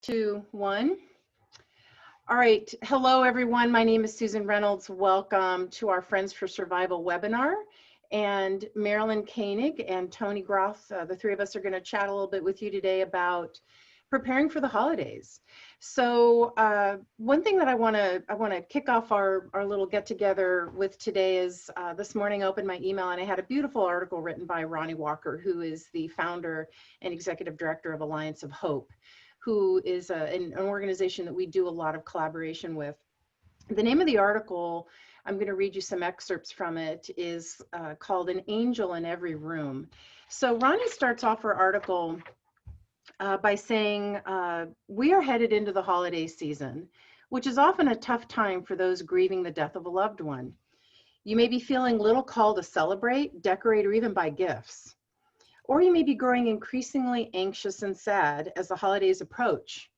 2, 1. All right. Hello, everyone. My name is Susan Reynolds. Welcome to our Friends for Survival webinar. And Marilyn Koenig and Toni Groth, the three of us are going to chat a little bit with you today about preparing for the holidays. So one thing that I want to kick off our little get together with today is this morning I opened my email and I had a beautiful article written by Ronnie Walker, who is the founder and executive director of Alliance of Hope, who is an organization that we do a lot of collaboration with. The name of the article, I'm going to read you some excerpts from it, is called An Angel in Every Room. So Ronnie starts off her article by saying, we are headed into the holiday season, which is often a tough time for those grieving the death of a loved one. You may be feeling little call to celebrate, decorate, or even buy gifts. Or you may be growing increasingly anxious and sad as the holidays approach.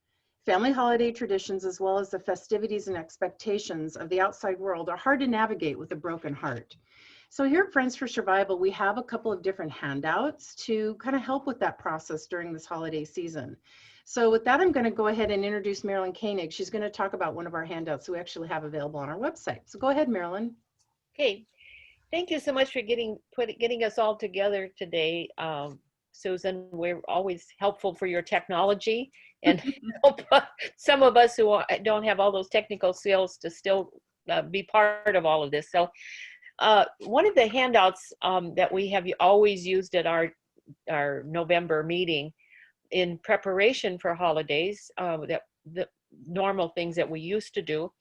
Family holiday traditions, as well as the festivities and expectations of the outside world, are hard to navigate with a broken heart. So here at Friends for Survival, we have a couple of different handouts to kind of help with that process during this holiday season. So with that, I'm going to go ahead and introduce Marilyn Koenig. She's going to talk about one of our handouts we actually have available on our website. So go ahead, Marilyn. Okay. Thank you so much for getting us all together today, Susan. We're always helpful for your technology and help some of us who don't have all those technical skills to still be part of all of this. So one of the handouts that we have always used at our November meeting in preparation for holidays, that the normal things that we used to do,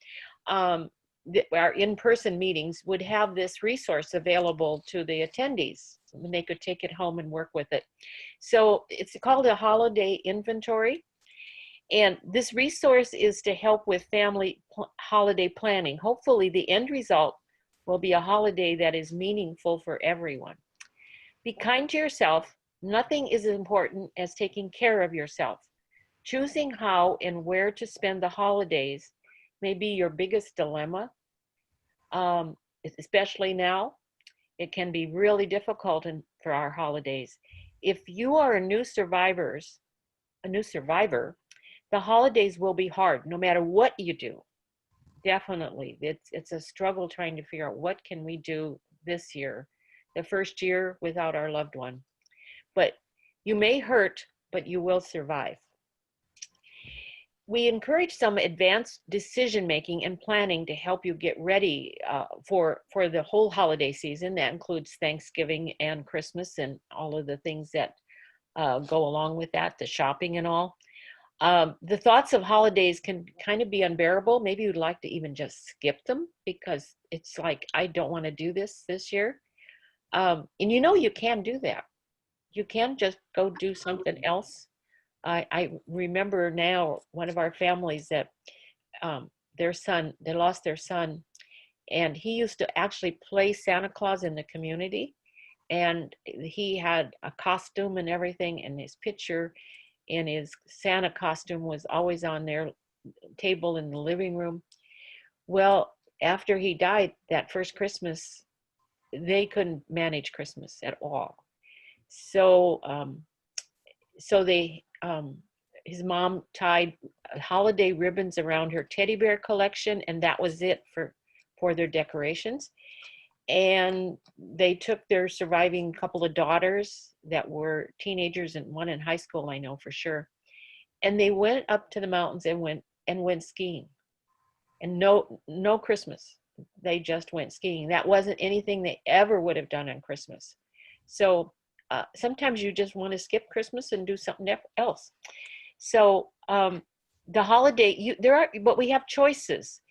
our in-person meetings would have this resource available to the attendees, and they could take it home and work with it. So it's called a holiday inventory. And this resource is to help with family holiday planning. Hopefully the end result will be a holiday that is meaningful for everyone. Be kind to yourself. Nothing is as important as taking care of yourself. Choosing how and where to spend the holidays may be your biggest dilemma, especially now. It can be really difficult for our holidays. If you are a new survivor, the holidays will be hard no matter what you do. Definitely, it's a struggle trying to figure out what can we do this year, the first year without our loved one. But you may hurt, but you will survive. We encourage some advanced decision-making and planning to help you get ready for the whole holiday season. That includes Thanksgiving and Christmas and all of the things that go along with that, the shopping and all. The thoughts of holidays can kind of be unbearable. Maybe you'd like to even just skip them because it's like, I don't want to do this year. And you know you can do that. You can just go do something else. I remember now one of our families that they lost their son, and he used to actually play Santa Claus in the community, and he had a costume and everything, and his picture in his Santa costume was always on their table in the living room. Well, after he died that first Christmas, they couldn't manage Christmas at all. So his mom tied holiday ribbons around her teddy bear collection, and that was it for their decorations. And they took their surviving couple of daughters that were teenagers and one in high school, I know for sure. And they went up to the mountains and went skiing. And no Christmas. They just went skiing. That wasn't anything they ever would have done on Christmas. So sometimes you just want to skip Christmas and do something else. So the holiday, but we have choices.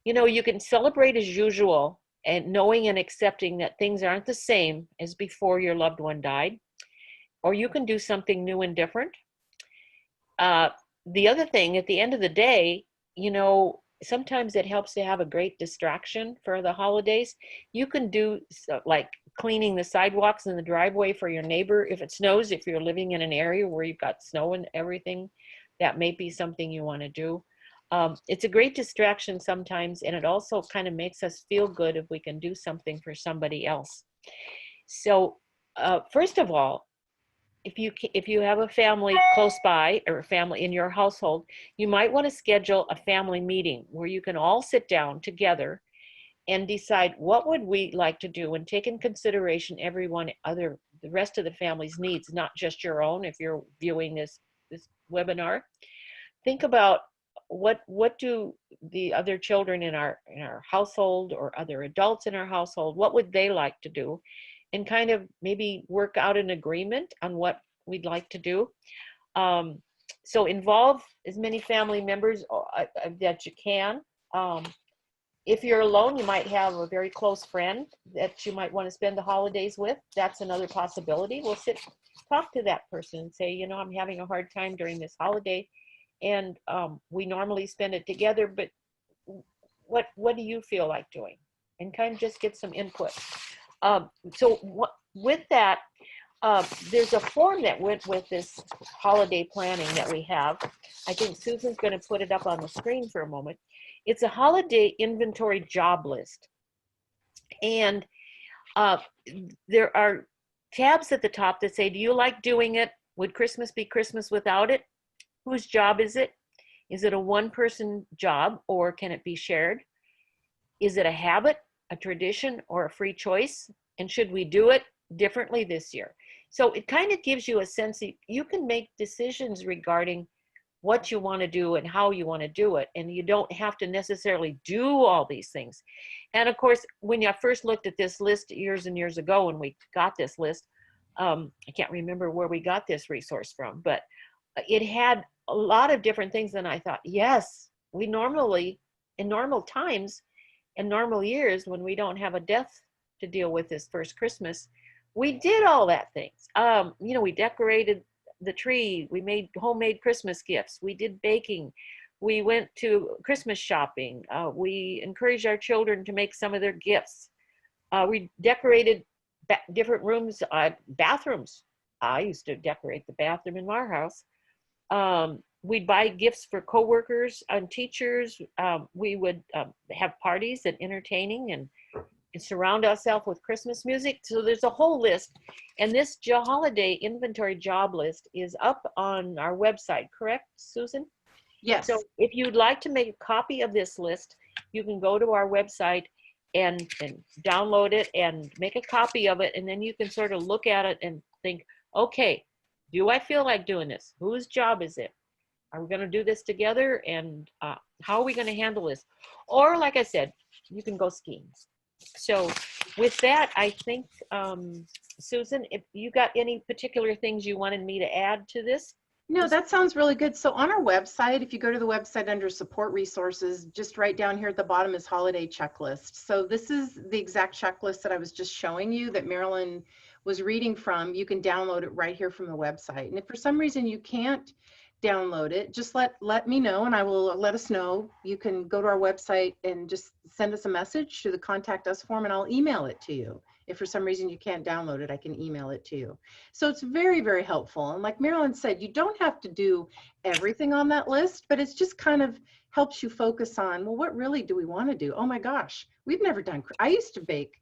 You know, you can celebrate as usual and knowing and accepting that things aren't the same as before your loved one died, or you can do something new and different. The other thing, at the end of the day, you know, sometimes it helps to have a great distraction for the holidays. You can do like cleaning the sidewalks and the driveway for your neighbor. If it snows, if you're living in an area where you've got snow and everything, that may be something you want to do. It's a great distraction sometimes, and it also kind of makes us feel good if we can do something for somebody else. So first of all, if you have a family close by or a family in your household, you might want to schedule a family meeting where you can all sit down together and decide what would we like to do, and take in consideration the rest of the family's needs, not just your own. If you're viewing this webinar, think about what do the other children in our household, or other adults in our household, what would they like to do, and kind of maybe work out an agreement on what we'd like to do. So involve as many family members that you can. If you're alone, you might have a very close friend that you might want to spend the holidays with. That's another possibility. We'll talk to that person and say, I'm having a hard time during this holiday, and we normally spend it together, but what do you feel like doing? And kind of just get some input. With that, there's a form that went with this holiday planning that we have. I think Susan's going to put it up on the screen for a moment. It's a holiday inventory job list. And there are tabs at the top that say, do you like doing it? Would Christmas be Christmas without it? Whose job is it? Is it a one-person job, or can it be shared? Is it a habit, a tradition, or a free choice? And should we do it differently this year? So it kind of gives you a sense that you can make decisions regarding what you want to do and how you want to do it. And you don't have to necessarily do all these things. And of course, when I first looked at this list years and years ago, when we got this list, I can't remember where we got this resource from, but it had a lot of different things. And I thought, yes, we normally, in normal times, in normal years, when we don't have a death to deal with this first Christmas, we did all that things. We decorated the tree, we made homemade Christmas gifts, we did baking, we went to Christmas shopping, we encouraged our children to make some of their gifts. We decorated different rooms, bathrooms. I used to decorate the bathroom in our house. We'd buy gifts for coworkers and teachers. We would have parties and entertaining, and surround ourselves with Christmas music. So there's a whole list. And this holiday inventory job list is up on our website, correct, Susan? Yes. So if you'd like to make a copy of this list, you can go to our website and download it and make a copy of it. And then you can sort of look at it and think, okay, do I feel like doing this? Whose job is it? Are we going to do this together? And how are we going to handle this? Or like I said, you can go skiing. So with that, I think, Susan, if you got any particular things you wanted me to add to this? No, that sounds really good. So on our website, if you go to the website under support resources, just right down here at the bottom is holiday checklist. So this is the exact checklist that I was just showing you that Marilyn was reading from. You can download it right here from the website. And if for some reason you can't download it, just let me know and I will let us know. You can go to our website and just send us a message through the contact us form, and I'll email it to you. If for some reason you can't download it, I can email it to you. So it's very, very helpful. And like Marilyn said, you don't have to do everything on that list, but it's just kind of helps you focus on, well, what really do we want to do? Oh my gosh, we've never done, I used to bake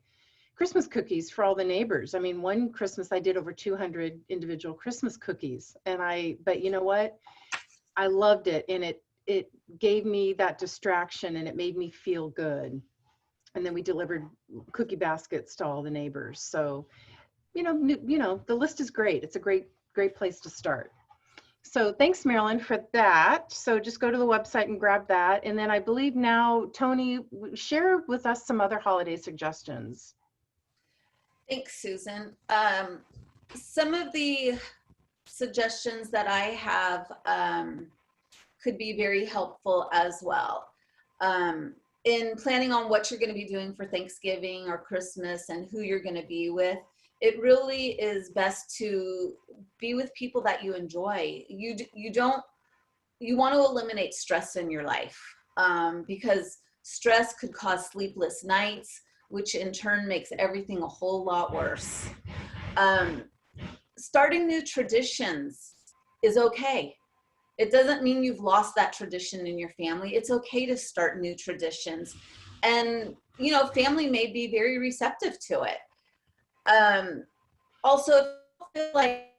Christmas cookies for all the neighbors. I mean, one Christmas I did over 200 individual Christmas cookies, but you know what? I loved it, and it gave me that distraction, and it made me feel good. And then we delivered cookie baskets to all the neighbors. So, the list is great. It's a great place to start. So thanks, Marilyn, for that. So just go to the website and grab that. And then I believe now, Toni, share with us some other holiday suggestions. Thanks, Susan. Some of the suggestions that I have could be very helpful as well. In planning on what you're going to be doing for Thanksgiving or Christmas and who you're going to be with, it really is best to be with people that you enjoy. You want to eliminate stress in your life because stress could cause sleepless nights, which in turn makes everything a whole lot worse. Starting new traditions is okay. It doesn't mean you've lost that tradition in your family. It's okay to start new traditions. And, family may be very receptive to it. Also, if you feel like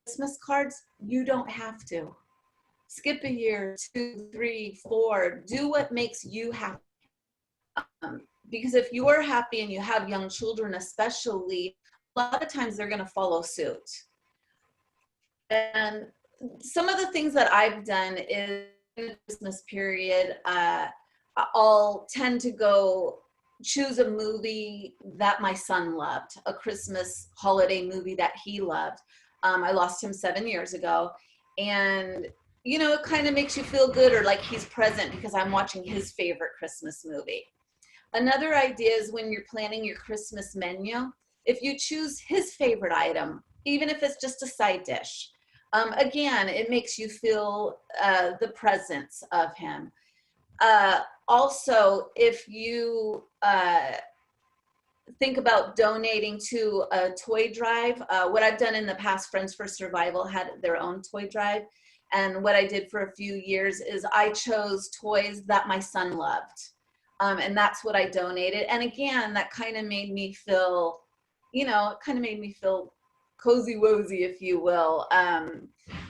Christmas cards, you don't have to. Skip a year, 2, 3, 4, do what makes you happy. Because if you're happy and you have young children especially, a lot of times they're going to follow suit. And some of the things that I've done is in the Christmas period, I'll tend to go choose a movie that my son loved, a Christmas holiday movie that he loved. I lost him 7 years ago, and you know, it kind of makes you feel good, or like he's present because I'm watching his favorite Christmas movie. Another idea is when you're planning your Christmas menu, if you choose his favorite item, even if it's just a side dish, again, it makes you feel the presence of him. Also, if you think about donating to a toy drive, what I've done in the past, Friends for Survival had their own toy drive. And what I did for a few years is I chose toys that my son loved. And that's what I donated. And again, that kind of made me feel, you know, it kind of made me feel cozy wozy, if you will.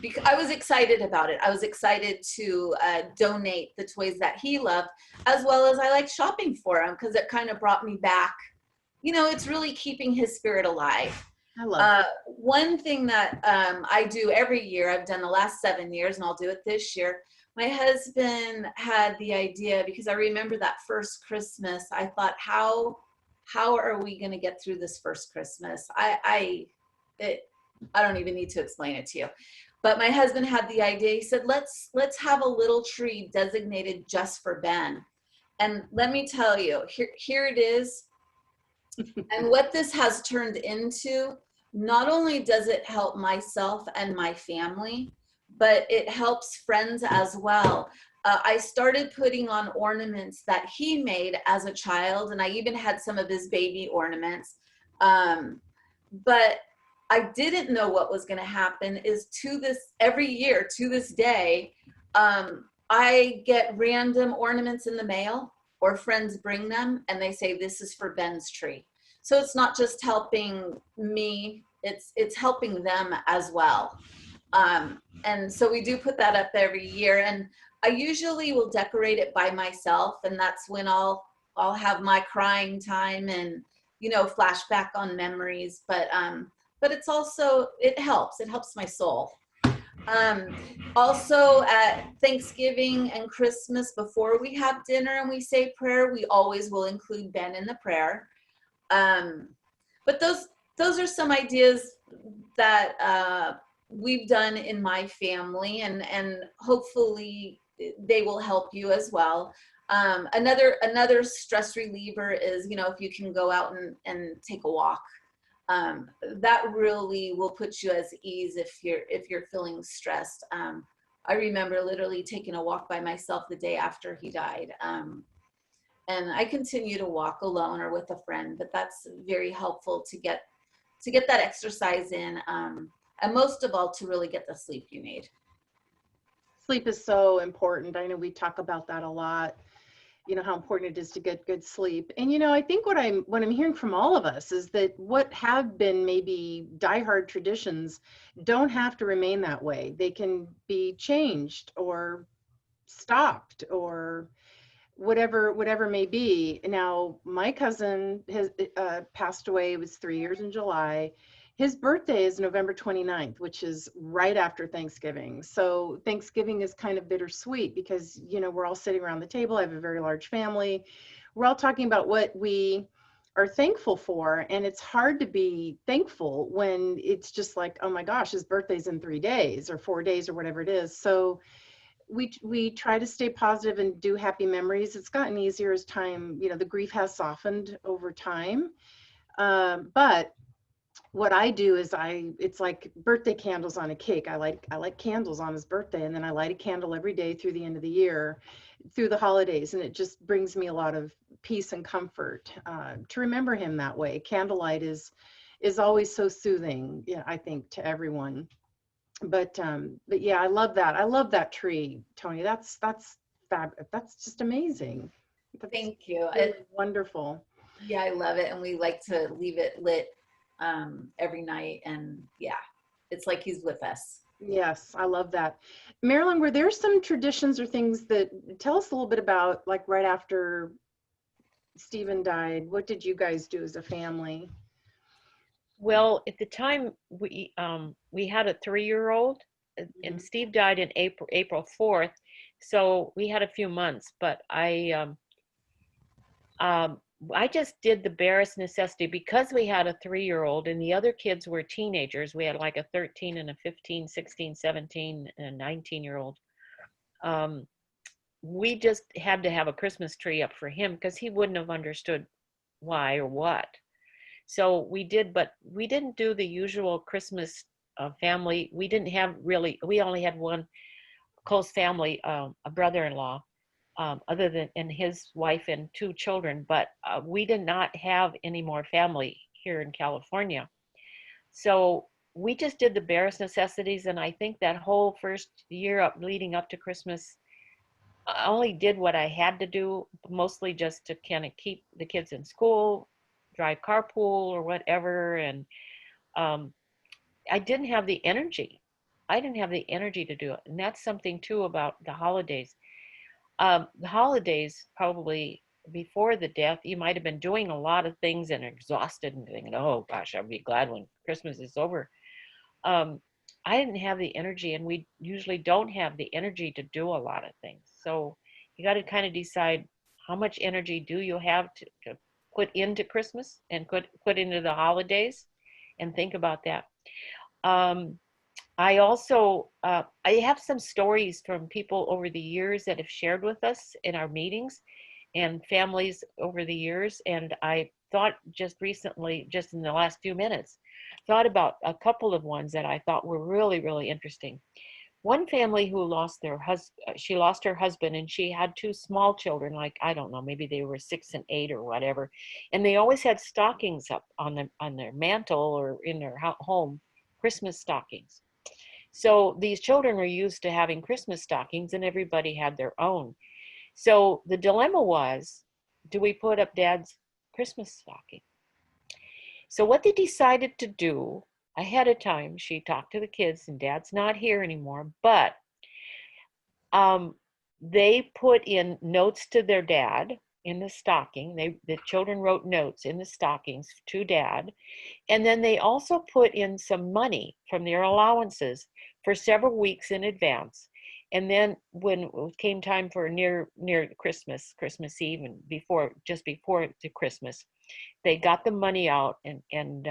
Because I was excited about it. I was excited to donate the toys that he loved, as well as I like shopping for him, because it kind of brought me back. You know, it's really keeping his spirit alive. I love one thing that I do every year, I've done the last 7 years, and I'll do it this year. My husband had the idea, because I remember that first Christmas, I thought, how are we going to get through this first Christmas? I don't even need to explain it to you. But my husband had the idea. He said, let's have a little tree designated just for Ben. And let me tell you, here it is. And what this has turned into, not only does it help myself and my family, but it helps friends as well. I started putting on ornaments that he made as a child, and I even had some of his baby ornaments. But I didn't know what was going to happen is every year to this day, I get random ornaments in the mail, or friends bring them and they say, this is for Ben's tree. So it's not just helping me, it's helping them as well. And so we do put that up every year, and I usually will decorate it by myself, and that's when I'll have my crying time and, you know, flashback on memories. But it's also, it helps my soul. Also at Thanksgiving and Christmas, before we have dinner and we say prayer, we always will include Ben in the prayer. But those are some ideas that we've done in my family, and hopefully they will help you as well. Another stress reliever is, you know, if you can go out and take a walk. That really will put you at ease if you're feeling stressed. I remember literally taking a walk by myself the day after he died. And I continue to walk alone or with a friend, but that's very helpful to get that exercise in, and most of all, to really get the sleep you need. Sleep is so important. I know we talk about that a lot, you know, how important it is to get good sleep. And, you know, I think what I'm hearing from all of us is that what have been maybe diehard traditions don't have to remain that way. They can be changed or stopped or whatever may be. Now, my cousin has passed away. It was 3 years in July. His birthday is November 29th, which is right after Thanksgiving. So Thanksgiving is kind of bittersweet because, you know, we're all sitting around the table. I have a very large family. We're all talking about what we are thankful for. And it's hard to be thankful when it's just like, oh my gosh, his birthday's in 3 days or 4 days or whatever it is. So we try to stay positive and do happy memories. It's gotten easier as time, you know, the grief has softened over time. But what I do is it's like birthday candles on a cake. I like candles on his birthday, and then I light a candle every day through the end of the year, through the holidays, and it just brings me a lot of peace and comfort to remember him that way. Candlelight is always so soothing, yeah, I think, to everyone. But yeah, I love that. I love that tree, Toni. That's just amazing. That's Thank you. really wonderful. Yeah, I love it, and we like to leave it lit every night, and yeah, it's like he's with us. Yes, I love that. Marilyn, were there some traditions or things that, tell us a little bit about, like right after Stephen died, what did you guys do as a family? Well, at the time we had a 3-year-old, and Steve died in April 4th, so we had a few months. But I just did the barest necessity because we had a 3-year-old and the other kids were teenagers. We had like a 13 and a 15, 16, 17, and a 19-year-old. We just had to have a Christmas tree up for him because he wouldn't have understood why or what. So we did, but we didn't do the usual Christmas family. We didn't have really, we only had one close family, a brother-in-law, other than, and his wife and 2 children, but we did not have any more family here in California. So we just did the barest necessities. And I think that whole first year up leading up to Christmas, I only did what I had to do, mostly just to kind of keep the kids in school, drive carpool or whatever. And I didn't have the energy. I didn't have the energy to do it. And that's something too about the holidays. The holidays, probably before the death, you might have been doing a lot of things and exhausted and thinking, oh gosh, I'll be glad when Christmas is over. I didn't have the energy, and we usually don't have the energy to do a lot of things. So you got to kind of decide how much energy do you have to put into Christmas and put into the holidays, and think about that. I also, I have some stories from people over the years that have shared with us in our meetings and families over the years. And I thought just recently, just in the last few minutes, thought about a couple of ones that I thought were really, really interesting. One family who lost their husband, she lost her husband, and she had 2 small children, like, I don't know, maybe they were 6 and 8 or whatever. And they always had stockings up on their mantle or in their home, Christmas stockings. So these children were used to having Christmas stockings, and everybody had their own. So the dilemma was, do we put up Dad's Christmas stocking? So what they decided to do ahead of time, she talked to the kids, and Dad's not here anymore, but they put in notes to their dad in the stocking. The children wrote notes in the stockings to Dad. And then they also put in some money from their allowances for several weeks in advance. And then when it came time for near Christmas Eve, and just before the Christmas, they got the money out and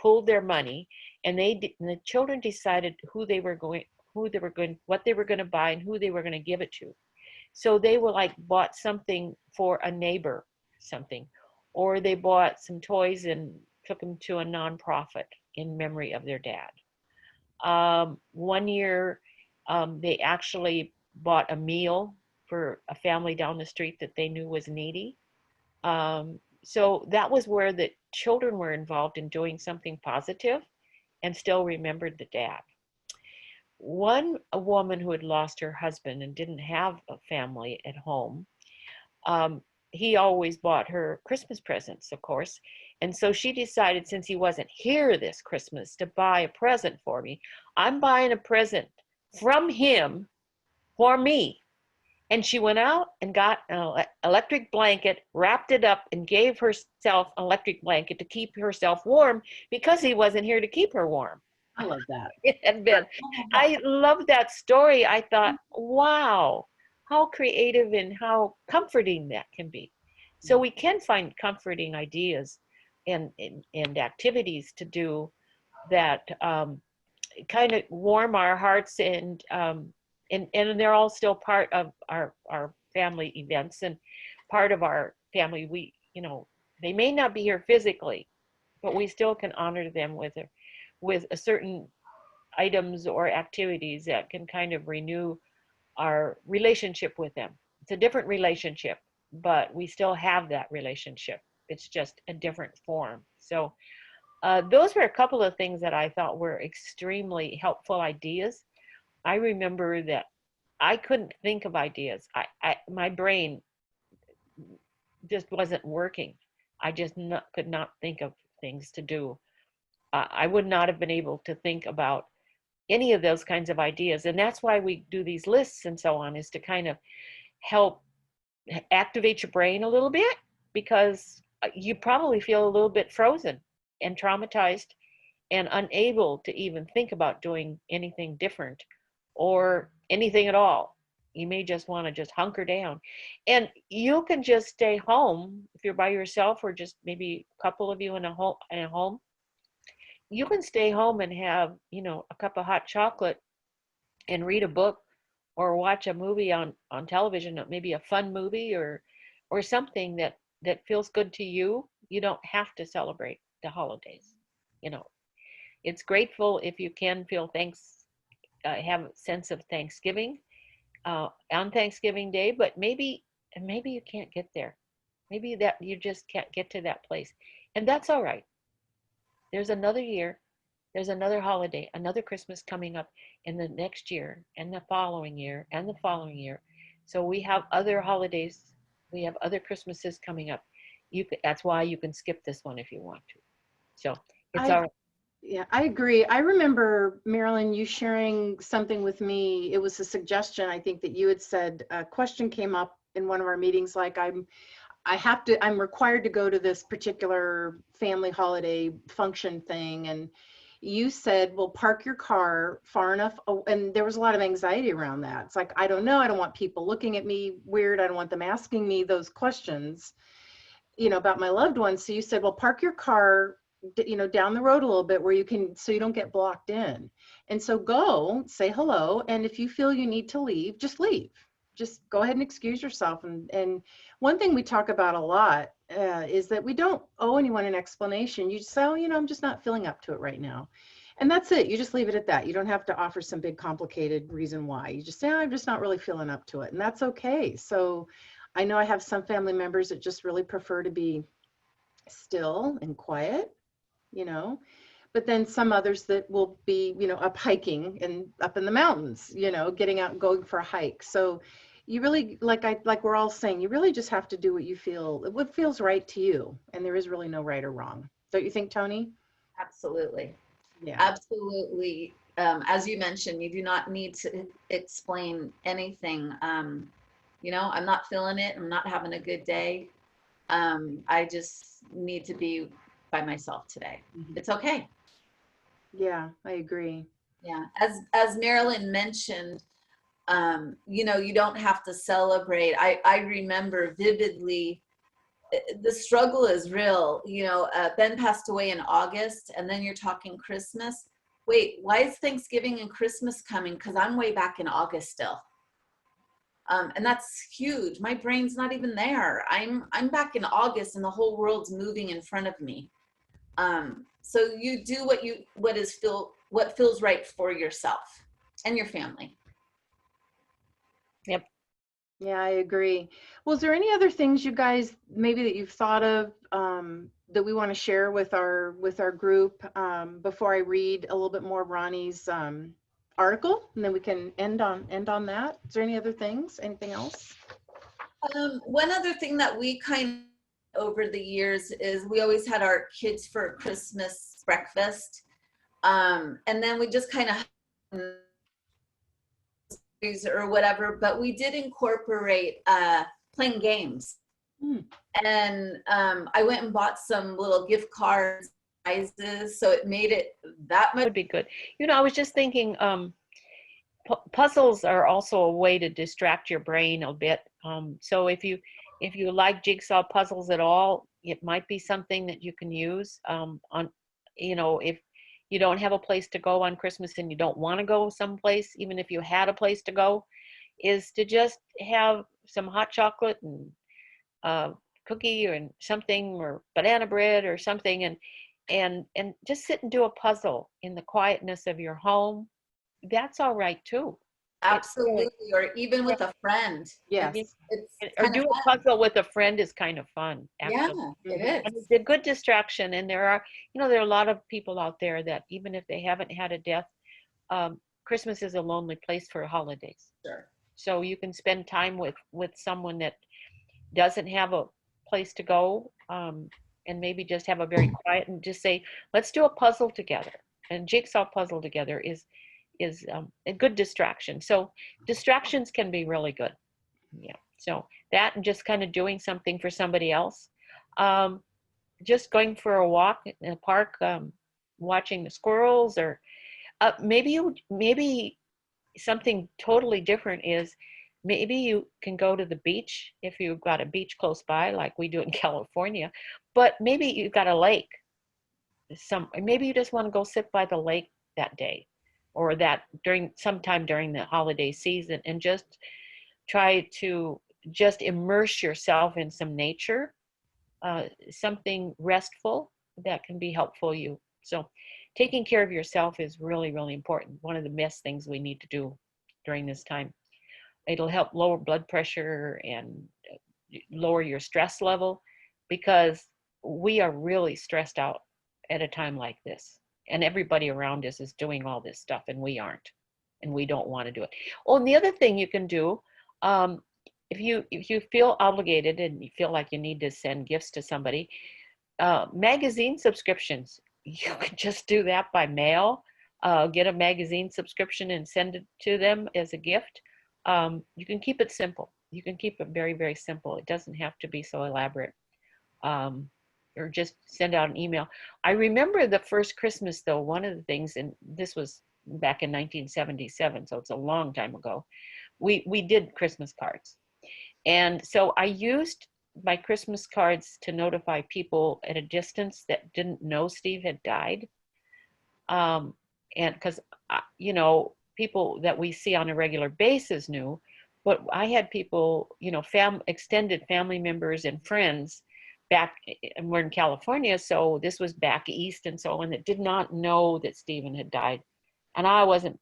pulled their money, and the children decided what they were going to buy and who they were going to give it to. So they were like bought something for a neighbor, something, or they bought some toys and took them to a nonprofit in memory of their dad. One year, they actually bought a meal for a family down the street that they knew was needy. So that was where the children were involved in doing something positive and still remembered the dad. A woman who had lost her husband and didn't have a family at home, he always bought her Christmas presents, of course. And so she decided, since he wasn't here this Christmas to buy a present for me, I'm buying a present from him for me. And she went out and got an electric blanket, wrapped it up, and gave herself an electric blanket to keep herself warm because he wasn't here to keep her warm. I love that. It had been. I love that story. I thought, wow, how creative and how comforting that can be. So we can find comforting ideas and activities to do that kind of warm our hearts, and they're all still part of our family events and part of our family. They may not be here physically, but we still can honor them with a certain items or activities that can kind of renew our relationship with them. It's a different relationship, but we still have that relationship. It's just a different form. So those were a couple of things that I thought were extremely helpful ideas. I remember that I couldn't think of ideas. My brain just wasn't working. I just could not think of things to do. I would not have been able to think about any of those kinds of ideas. And that's why we do these lists and so on, is to kind of help activate your brain a little bit, because you probably feel a little bit frozen and traumatized and unable to even think about doing anything different or anything at all. You may just want to just hunker down. And you can just stay home if you're by yourself, or just maybe a couple of you in a home. You can stay home and have, a cup of hot chocolate and read a book or watch a movie on television, maybe a fun movie or something that feels good to you. You don't have to celebrate the holidays. It's grateful if you can feel have a sense of Thanksgiving on Thanksgiving Day, but maybe you can't get there. Maybe that you just can't get to that place, and that's all right. There's another year, there's another holiday, another Christmas coming up in the next year and the following year and the following year. So we have other holidays, we have other Christmases coming up. That's why you can skip this one if you want to. So it's all right. Yeah, I agree. I remember, Marilyn, you sharing something with me. It was a suggestion, I think, that you had said. A question came up in one of our meetings, like I'm required to go to this particular family holiday function thing. And you said, well, park your car far enough. And there was a lot of anxiety around that. It's like, I don't know. I don't want people looking at me weird. I don't want them asking me those questions, about my loved ones. So you said, well, park your car, down the road a little bit where so you don't get blocked in. And so go say hello. And if you feel you need to leave, just leave. Just go ahead and excuse yourself. And one thing we talk about a lot is that we don't owe anyone an explanation. You just say, oh, I'm just not feeling up to it right now. And that's it. You just leave it at that. You don't have to offer some big complicated reason why. You just say, oh, I'm just not really feeling up to it. And that's okay. So I know I have some family members that just really prefer to be still and quiet, but then some others that will be, up hiking and up in the mountains, getting out and going for a hike. So you really, like we're all saying, you really just have to do what feels right to you. And there is really no right or wrong. Don't you think, Toni? Absolutely. Yeah. Absolutely. As you mentioned, you do not need to explain anything. I'm not feeling it. I'm not having a good day. I just need to be by myself today. Mm-hmm. It's okay. Yeah, I agree. Yeah. As Marilyn mentioned, you don't have to celebrate. I remember vividly, the struggle is real. Ben passed away in August, and then you're talking Christmas. Wait, why is Thanksgiving and Christmas coming? Because I'm way back in August still. And that's huge. My brain's not even there. I'm back in August and the whole world's moving in front of me. So you do what feels right for yourself and your family. Yep. Yeah, I agree. Well, is there any other things you guys maybe that you've thought of that we want to share with our group before I read a little bit more of Ronnie's article, and then we can end on that? Is there anything else? One other thing that we kind of over the years is we always had our kids for Christmas breakfast, and then we just kind of or whatever, but we did incorporate playing games. And I went and bought some little gift cards, prizes, so it made it that much. Would be good. I was just thinking, puzzles are also a way to distract your brain a bit. So if you like jigsaw puzzles at all, it might be something that you can use if you don't have a place to go on Christmas and you don't want to go someplace, even if you had a place to go, is to just have some hot chocolate and cookie or something, or banana bread or something, and just sit and do a puzzle in the quietness of your home. That's all right too. Absolutely. Or even with a friend. Yes. Or do a puzzle with a friend is kind of fun, actually. Yeah, it is. And it's a good distraction. And there are a lot of people out there that even if they haven't had a death, Christmas is a lonely place for holidays. Sure. So you can spend time with someone that doesn't have a place to go, and maybe just have a very quiet and just say, let's do a puzzle together. And jigsaw puzzle together is is a good distraction. So distractions can be really good. Yeah. So that and just kind of doing something for somebody else. Just going for a walk in a park, watching the squirrels, or maybe something totally different is maybe you can go to the beach if you've got a beach close by, like we do in California, but maybe you've got a lake. Maybe you just want to go sit by the lake that day, or that sometime during the holiday season, and just try to just immerse yourself in some nature, something restful that can be helpful you. So taking care of yourself is really, really important. One of the best things we need to do during this time. It'll help lower blood pressure and lower your stress level, because we are really stressed out at a time like this. And everybody around us is doing all this stuff and we aren't, and we don't want to do it. Oh, and the other thing you can do, if you feel obligated and you feel like you need to send gifts to somebody, magazine subscriptions, you can just do that by mail. Get a magazine subscription and send it to them as a gift. You can keep it simple. You can keep it very, very simple. It doesn't have to be so elaborate. Or just send out an email. I remember the first Christmas, though, one of the things, and this was back in 1977, so it's a long time ago, we did Christmas cards. And so I used my Christmas cards to notify people at a distance that didn't know Steve had died. And because, people that we see on a regular basis knew, but I had people, extended family members and friends back, and we're in California, so this was back east and so on, that did not know that Stephen had died. And I wasn't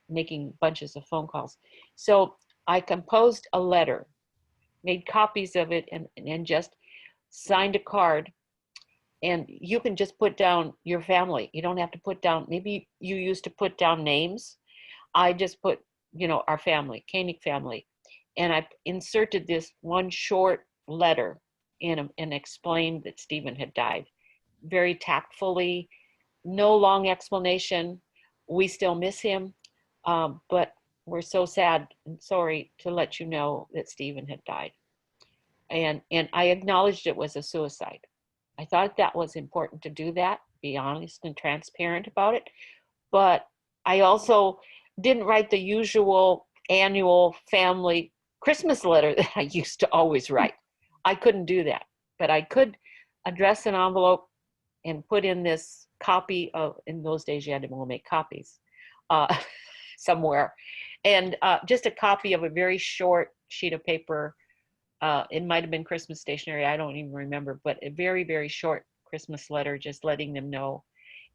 making bunches of phone calls. So I composed a letter, made copies of it, and just signed a card. And you can just put down your family. You don't have to put down, maybe you used to put down names. I just put, our family, Koenig family. And I inserted this one short letter in and explained that Stephen had died. Very tactfully, no long explanation. We still miss him, but we're so sad and sorry to let you know that Stephen had died. And I acknowledged it was a suicide. I thought that was important to do that, be honest and transparent about it. But I also didn't write the usual annual family Christmas letter that I used to always write. I couldn't do that, but I could address an envelope and put in this copy of, in those days you had to go make copies somewhere, and just a copy of a very short sheet of paper. It might have been Christmas stationery, I don't even remember, but a very, very short Christmas letter, just letting them know.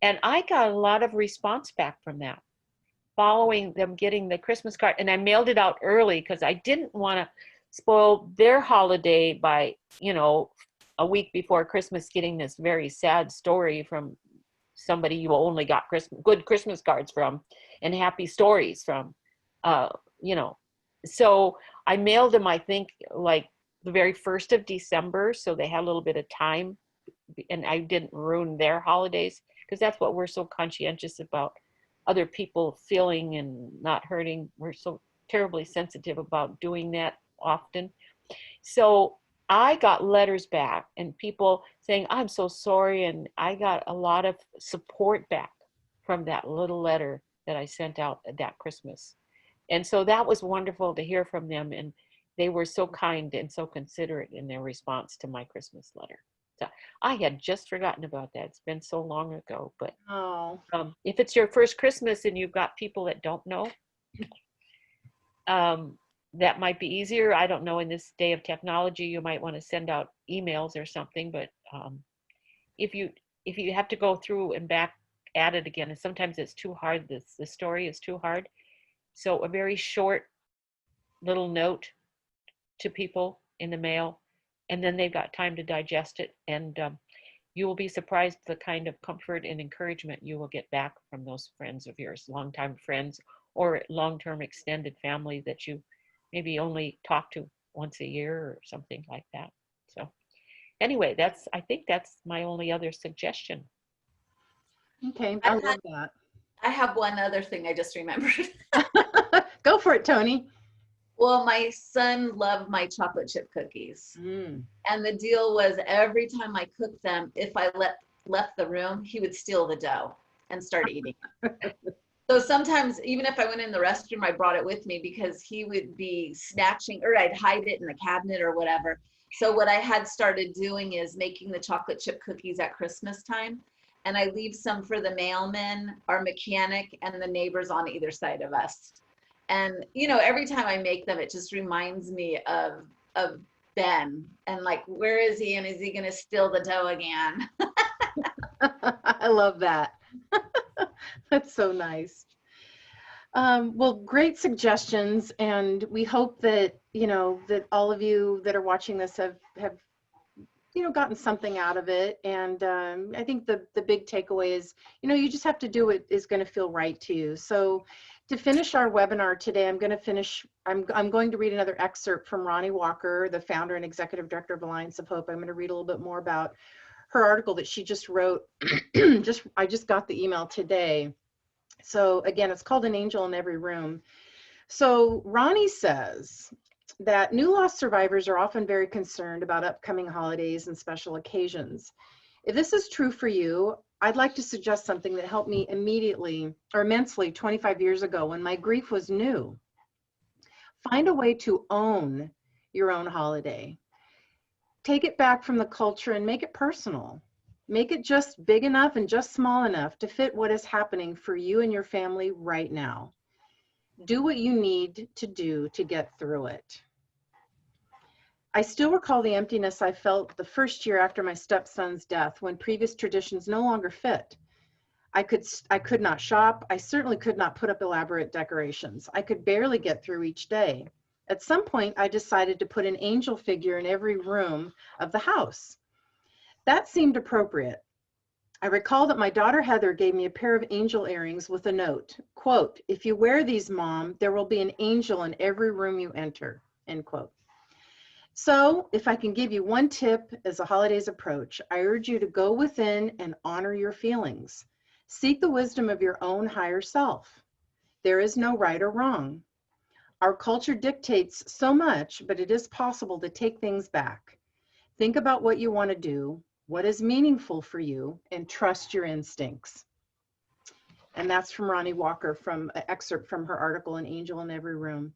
And I got a lot of response back from that, following them getting the Christmas card. And I mailed it out early because I didn't want to spoil their holiday by, a week before Christmas getting this very sad story from somebody you only got good Christmas cards from and happy stories from, So I mailed them, I think, like the very 1st of December, so they had a little bit of time, and I didn't ruin their holidays, because that's what we're so conscientious about, other people feeling and not hurting. We're so terribly sensitive about doing that often. So I got letters back and people saying, I'm so sorry. And I got a lot of support back from that little letter that I sent out that Christmas. And so that was wonderful to hear from them. And they were so kind and so considerate in their response to my Christmas letter. So I had just forgotten about that. It's been so long ago, but if it's your first Christmas and you've got people that don't know, that might be easier. I don't know, in this day of technology, you might want to send out emails or something, but if you have to go through and back at it again, and sometimes it's too hard, the story is too hard. So a very short little note to people in the mail, and then they've got time to digest it, and you will be surprised the kind of comfort and encouragement you will get back from those friends of yours, longtime friends or long-term extended family that you maybe only talk to once a year or something like that. So anyway, I think that's my only other suggestion. Okay, I love that. I have one other thing I just remembered. Go for it, Toni. Well, my son loved my chocolate chip cookies. Mm. And the deal was every time I cooked them, if I left the room, he would steal the dough and start eating. So sometimes, even if I went in the restroom, I brought it with me because he would be snatching, or I'd hide it in the cabinet or whatever. So what I had started doing is making the chocolate chip cookies at Christmas time. And I leave some for the mailman, our mechanic, and the neighbors on either side of us. And, you know, every time I make them, it just reminds me of Ben and like, where is he? And is he going to steal the dough again? I love that. That's so nice. Well, great suggestions, and we hope that, you know, that all of you that are watching this have you know, gotten something out of it. And I think the big takeaway is, you know, you just have to do what is going to feel right to you. So to finish our webinar today, I'm going to read another excerpt from Ronnie Walker, the founder and executive director of Alliance of Hope. I'm going to read a little bit more about her article that she just wrote. I just got the email today. So again, it's called An Angel in Every Room. So Ronnie says that new loss survivors are often very concerned about upcoming holidays and special occasions. If this is true for you, I'd like to suggest something that helped me immediately or immensely 25 years ago when my grief was new. Find a way to own your own holiday. Take it back from the culture and make it personal. Make it just big enough and just small enough to fit what is happening for you and your family right now. Do what you need to do to get through it. I still recall the emptiness I felt the first year after my stepson's death when previous traditions no longer fit. I could not shop. I certainly could not put up elaborate decorations. I could barely get through each day. At some point, I decided to put an angel figure in every room of the house. That seemed appropriate. I recall that my daughter Heather gave me a pair of angel earrings with a note, quote, "If you wear these, Mom, there will be an angel in every room you enter," end quote. So if I can give you one tip as the holidays approach, I urge you to go within and honor your feelings. Seek the wisdom of your own higher self. There is no right or wrong. Our culture dictates so much, but it is possible to take things back. Think about what you want to do, what is meaningful for you, and trust your instincts. And that's from Ronnie Walker, from an excerpt from her article, An Angel in Every Room.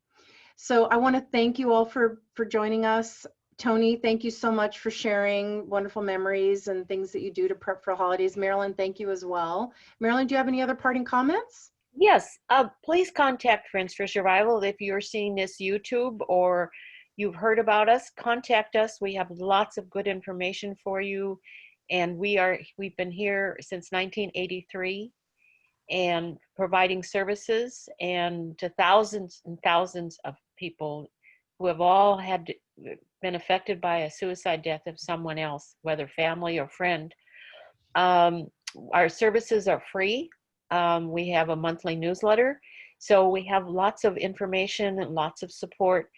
So I want to thank you all for joining us. Toni, thank you so much for sharing wonderful memories and things that you do to prep for holidays. Marilyn, thank you as well. Marilyn, do you have any other parting comments? Yes, please contact Friends for Survival. If you're seeing this YouTube or you've heard about us, contact us. We have lots of good information for you. And we've been here since 1983 and providing services and to thousands and thousands of people who have all been affected by a suicide death of someone else, whether family or friend. Our services are free. We have a monthly newsletter. So we have lots of information and lots of support.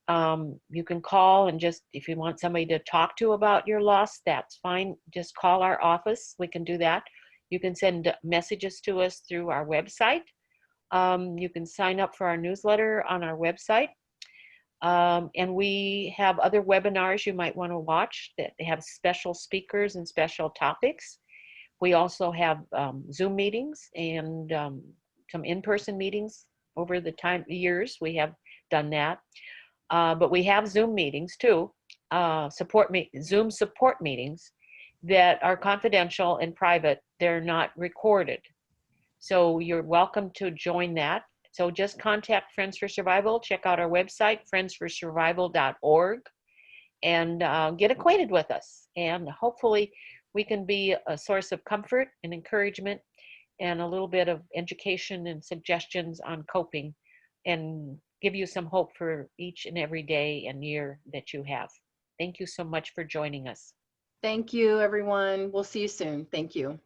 You can call and just, if you want somebody to talk to about your loss, that's fine. Just call our office. We can do that. You can send messages to us through our website. You can sign up for our newsletter on our website. And we have other webinars you might want to watch that have special speakers and special topics. We also have Zoom meetings and some in-person meetings over the years. We have done that. But we have Zoom meetings too, Zoom support meetings that are confidential and private. They're not recorded. So you're welcome to join that. So just contact Friends for Survival. Check out our website, friendsforsurvival.org, and get acquainted with us. And hopefully we can be a source of comfort and encouragement and a little bit of education and suggestions on coping and give you some hope for each and every day and year that you have. Thank you so much for joining us. Thank you, everyone. We'll see you soon. Thank you.